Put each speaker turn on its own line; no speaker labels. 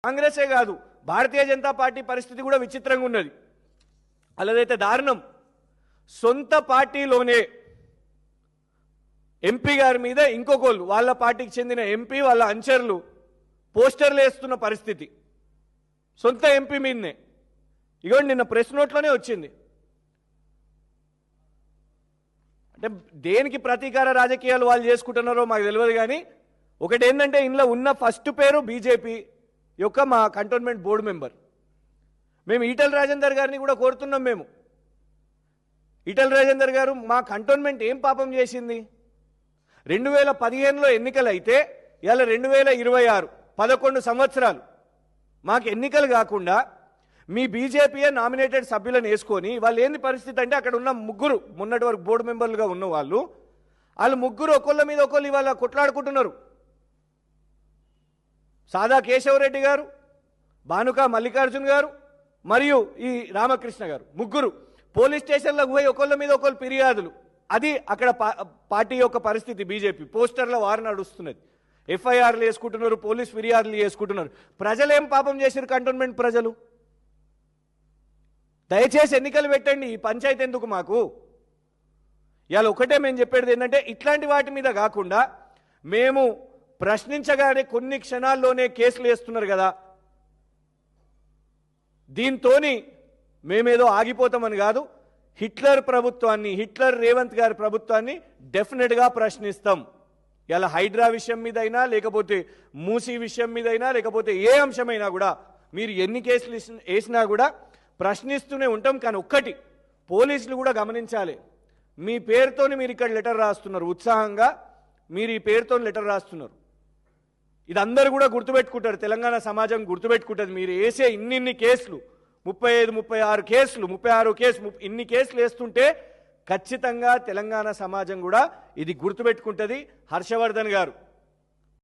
కాంగ్రెసే కాదు భారతీయ జనతా పార్టీ పరిస్థితి కూడా విచిత్రంగా ఉన్నది. అలాదైతే దారుణం, సొంత పార్టీలోనే ఎంపీ గారి మీద ఇంకొకళ్ళు వాళ్ళ పార్టీకి చెందిన ఎంపీ వాళ్ళ అంచర్లు పోస్టర్లు వేస్తున్న పరిస్థితి సొంత ఎంపీ మీదనే. ఇగోండి నిన్న ప్రెస్ నోట్లోనే వచ్చింది. అంటే దేనికి ప్రతీకార రాజకీయాలు వాళ్ళు చేసుకుంటున్నారో మాకు తెలియదు. కానీ ఒకటి ఏంటంటే ఇందులో ఉన్న ఫస్ట్ పేరు బీజేపీ యొక్క మా కంటోన్మెంట్ బోర్డు మెంబర్. మేము ఈటల రాజేందర్ గారిని కూడా కోరుతున్నాం. మేము ఈటల రాజేందర్ గారు మా కంటోన్మెంట్ ఏం పాపం చేసింది? 2015లో ఎన్నికలు అయితే ఇవాళ 2026 11 సంవత్సరాలు మాకు ఎన్నికలు కాకుండా మీ బీజేపీయే నామినేటెడ్ సభ్యులను వేసుకొని వాళ్ళు ఏంది పరిస్థితి అంటే అక్కడ ఉన్న ముగ్గురు మొన్నటి వరకు బోర్డు మెంబర్లుగా ఉన్న వాళ్ళు ముగ్గురు ఒకళ్ళ మీద ఒకళ్ళు ఇవాళ కొట్లాడుకుంటున్నారు. సాదా కేశవరెడ్డి గారు, భానుక మల్లికార్జున్ గారు మరియు ఈ రామకృష్ణ గారు ముగ్గురు పోలీస్ స్టేషన్లకు పోయి ఒకళ్ళ మీద ఒకళ్ళు ఫిర్యాదులు. అది అక్కడ పార్టీ యొక్క పరిస్థితి. బీజేపీ పోస్టర్ల వారు నడుస్తున్నది. ఎఫ్ఐఆర్లు వేసుకుంటున్నారు, పోలీస్ ఫిర్యాదులు చేసుకుంటున్నారు. ప్రజలేం పాపం చేశారు? కంటోన్మెంట్ ప్రజలు దయచేసి ఎన్నికలు పెట్టండి. ఈ పంచాయతీ ఎందుకు మాకు? ఇవాళ ఒకటే మేము చెప్పేది ఏంటంటే ఇట్లాంటి వాటి మీద కాకుండా మేము ప్రశ్నించగానే కొన్ని క్షణాల్లోనే కేసులు వేస్తున్నారు కదా, దీంతోని మేమేదో ఆగిపోతామని కాదు. హిట్లర్ ప్రభుత్వాన్ని, హిట్లర్ రేవంత్ గారి ప్రభుత్వాన్ని డెఫినెట్గా ప్రశ్నిస్తాం. ఇలా హైడ్రా విషయం మీద అయినా, లేకపోతే మూసీ విషయం మీద అయినా, లేకపోతే ఏ అంశమైనా కూడా మీరు ఎన్ని కేసులు వేసినా కూడా ప్రశ్నిస్తూనే ఉంటాం. కానీ ఒక్కటి పోలీసులు కూడా గమనించాలి. మీ పేరుతోని మీరు ఇక్కడ లెటర్ రాస్తున్నారు, ఉత్సాహంగా మీరు ఈ పేరుతో లెటర్ రాస్తున్నారు. ఇది అందరూ కూడా గుర్తుపెట్టుకుంటారు, తెలంగాణ సమాజం గుర్తుపెట్టుకుంటుంది. మీరు వేసే ఇన్ని కేసులు 35, 36 కేసులు, 36 కేసు ఇన్ని కేసులు వేస్తుంటే ఖచ్చితంగా తెలంగాణ సమాజం కూడా ఇది గుర్తుపెట్టుకుంటుంది. హర్షవర్ధన్ గారు